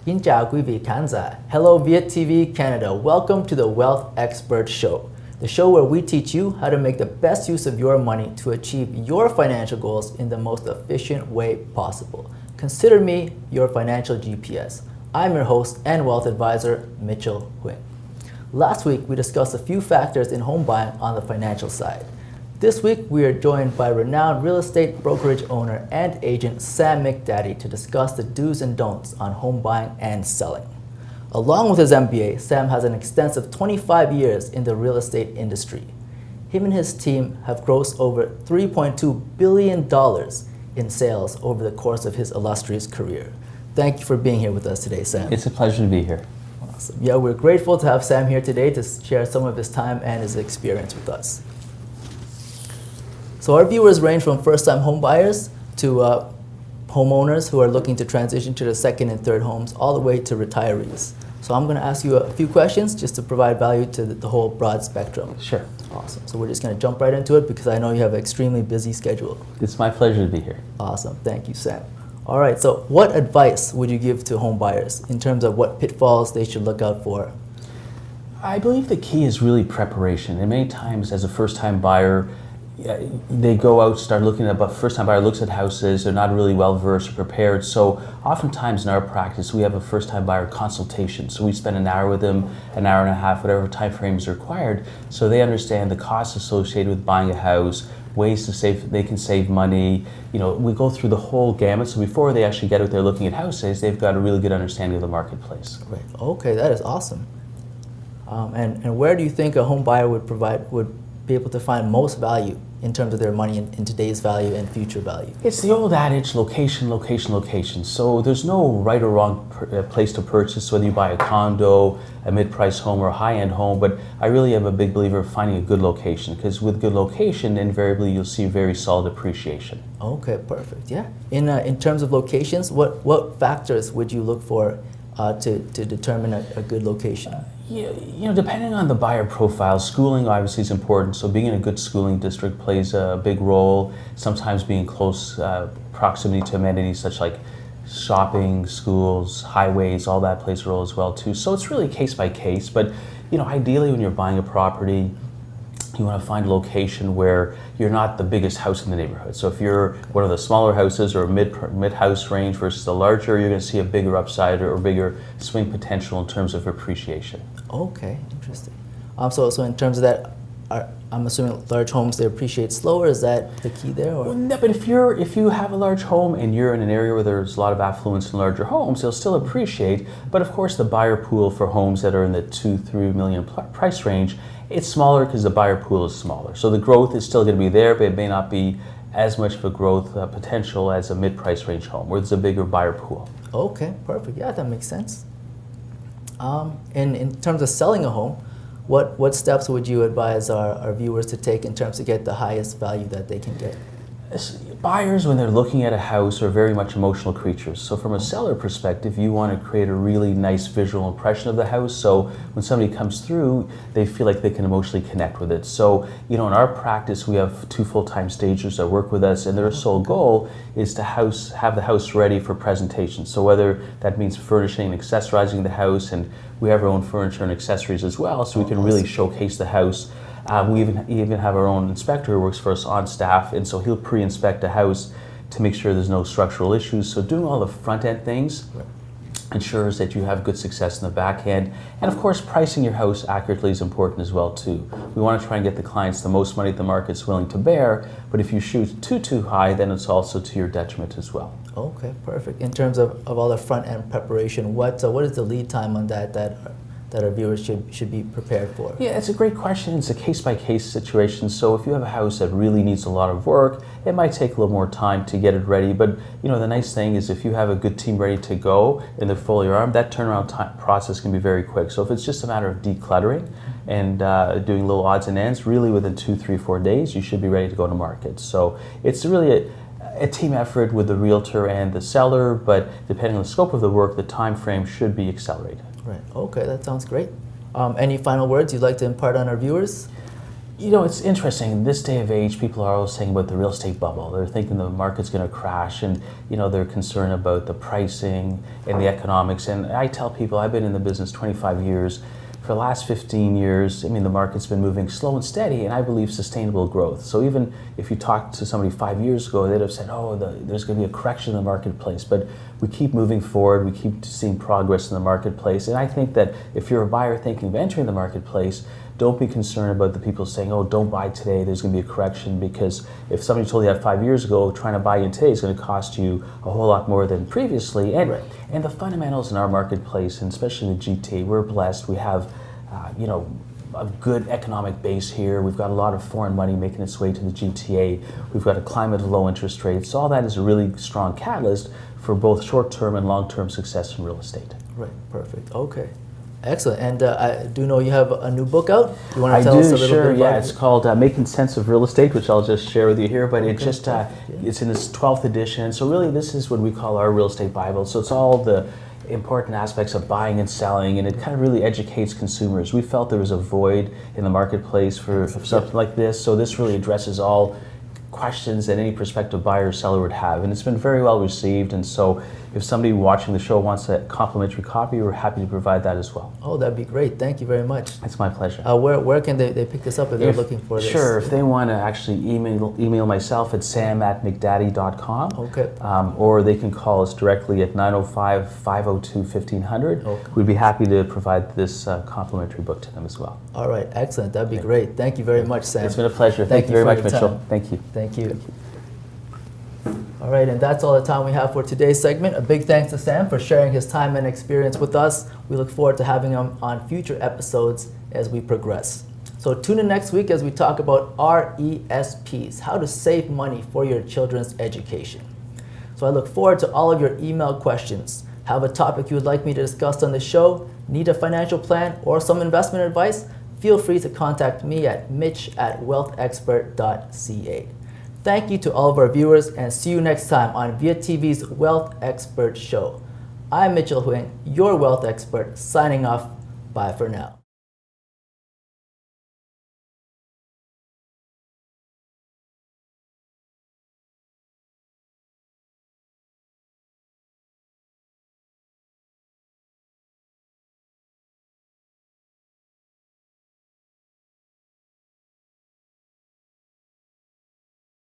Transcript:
Xin chào quý vị khán giả. Hello Viet TV Canada. Welcome to the Wealth Expert Show, the show where we teach you how to make the best use of your money to achieve your financial goals in the most efficient way possible. Consider me your financial GPS. I'm your host and wealth advisor, Mitchell Huynh. Last week, we discussed a few factors in home buying on the financial side. This week, we are joined by renowned real estate brokerage owner and agent Sam McDadi to discuss the do's and don'ts on home buying and selling. Along with his MBA, Sam has an extensive 25 years in the real estate industry. Him and his team have grossed over $3.2 billion in sales over the course of his illustrious career. Thank you for being here with us today, Sam. It's a pleasure to be here. Awesome. Yeah, we're grateful to have Sam here today to share some of his time and his experience with us. So our viewers range from first-time home buyers to homeowners who are looking to transition to their second and third homes, all the way to retirees. So I'm going to ask you a few questions just to provide value to the whole broad spectrum. Sure. Awesome. So we're just going to jump right into it because I know you have an extremely busy schedule. It's my pleasure to be here. Awesome. Thank you, Sam. All right. So what advice would you give to home buyers in terms of what pitfalls they should look out for? I believe the key is really preparation. And many times as a first-time buyer, they go out, start looking at, but first-time buyer looks at houses, they're not really well-versed or prepared. So oftentimes in our practice, we have a first-time buyer consultation. So we spend an hour with them, an hour and a half, whatever time frame is required, so they understand the costs associated with buying a house, ways to save, they can save money. You know, we go through the whole gamut. So before they actually get out there looking at houses, they've got a really good understanding of the marketplace. Right. Okay, that is awesome. And where do you think a home buyer would be able to find most value in terms of their money in today's value and future value? It's the old adage, location, location, location. So there's no right or wrong place to purchase, whether you buy a condo, a mid-price home, or a high-end home, but I really am a big believer of finding a good location, because with good location, invariably you'll see very solid appreciation. Okay, perfect, yeah. In terms of locations, what factors would you look for to determine a good location? You know, depending on the buyer profile, schooling obviously is important. So being in a good schooling district plays a big role. Sometimes being close proximity to amenities such like shopping, schools, highways, all that plays a role as well too. So it's really case by case. But you know, ideally when you're buying a property, you want to find a location where you're not the biggest house in the neighborhood. So if you're one of the smaller houses or mid-house range versus the larger, you're going to see a bigger upside or bigger swing potential in terms of appreciation. Okay, interesting. So in terms of that, I'm assuming large homes, they appreciate slower. Is that the key there? Or? Well, no, but if you have a large home and you're in an area where there's a lot of affluence in larger homes, they'll still appreciate. But of course, the buyer pool for homes that are in the $2-3 million price range, it's smaller because the buyer pool is smaller. So the growth is still going to be there, but it may not be as much of a growth potential as a mid-price range home, where there's a bigger buyer pool. Okay, perfect. Yeah, that makes sense. And in terms of selling a home, what steps would you advise our viewers to take in terms to get the highest value that they can get? Buyers, when they're looking at a house, are very much emotional creatures. So from a seller perspective, you want to create a really nice visual impression of the house. So when somebody comes through, they feel like they can emotionally connect with it. So, you know, in our practice, we have 2 full-time stagers that work with us, and their sole goal is to have the house ready for presentation. So whether that means furnishing and accessorizing the house, and we have our own furniture and accessories as well, so we can really showcase the house. We even have our own inspector who works for us on staff, and so he'll pre-inspect a house to make sure there's no structural issues. So doing all the front-end things ensures that you have good success in the back end. And of course, pricing your house accurately is important as well too. We want to try and get the clients the most money the market's willing to bear, but if you shoot too high, then it's also to your detriment as well. Okay, perfect. In terms of all the front-end preparation, what is the lead time on that our viewers should be prepared for? Yeah, it's a great question. It's a case-by-case situation. So if you have a house that really needs a lot of work, it might take a little more time to get it ready. But you know, the nice thing is if you have a good team ready to go and they're fully armed, that turnaround process can be very quick. So if it's just a matter of decluttering and doing little odds and ends, really within 2, 3, 4 days, you should be ready to go to market. So it's really a team effort with the realtor and the seller, but depending on the scope of the work, the time frame should be accelerated. Right. Okay, that sounds great. Any final words you'd like to impart on our viewers? You know, it's interesting. In this day of age, people are always saying about the real estate bubble. They're thinking the market's going to crash, and they're concerned about the pricing and the economics. And I tell people, I've been in the business 25 years. For the last 15 years, I mean, the market's been moving slow and steady, and I believe sustainable growth. So even if you talked to somebody 5 years ago, they'd have said, oh, there's going to be a correction in the marketplace. But we keep moving forward, we keep seeing progress in the marketplace. And I think that if you're a buyer thinking of entering the marketplace, don't be concerned about the people saying, oh, don't buy today, there's going to be a correction, because if somebody told you that 5 years ago, trying to buy in today is going to cost you a whole lot more than previously. And, Right. and the fundamentals in our marketplace, and especially in the GTA, we're blessed. We have, a good economic base here. We've got a lot of foreign money making its way to the GTA. We've got a climate of low interest rates. So all that is a really strong catalyst for both short-term and long-term success in real estate. Right, perfect. Okay. Excellent. And I do know you have a new book out. You want to tell us a little bit about Yeah, it? it's called Making Sense of Real Estate, which I'll just share with you here. But Okay. it's in its 12th edition. So really, this is what we call our real estate Bible. So it's all the important aspects of buying and selling, and it kind of really educates consumers. We felt there was a void in the marketplace for something like this. So this really addresses all questions that any prospective buyer or seller would have, and it's been very well received. And so if somebody watching the show wants a complimentary copy, we're happy to provide that as well. Oh, that'd be great. Thank you very much. It's my pleasure. Where can they pick this up if they're looking for this? Sure, if they want to actually email myself at sam@mcdadi.com, Okay. or they can call us directly at 905-502-1500. Okay. We'd be happy to provide this complimentary book to them as well. All right, excellent. That'd be great. Thank you very much, Sam. It's been a pleasure. Thank you very for much, your Mitchell. time. Thank you. Thank you. All right, and that's all the time we have for today's segment. A big thanks to Sam for sharing his time and experience with us. We look forward to having him on future episodes as we progress. So tune in next week as we talk about RESPs, how to save money for your children's education. So I look forward to all of your email questions. Have a topic you would like me to discuss on the show? Need a financial plan or some investment advice? Feel free to contact me at mitch@wealthexpert.ca. Thank you to all of our viewers, and see you next time on Viet TV's Wealth Expert Show. I'm Mitchell Huang, your wealth expert, signing off. Bye for now.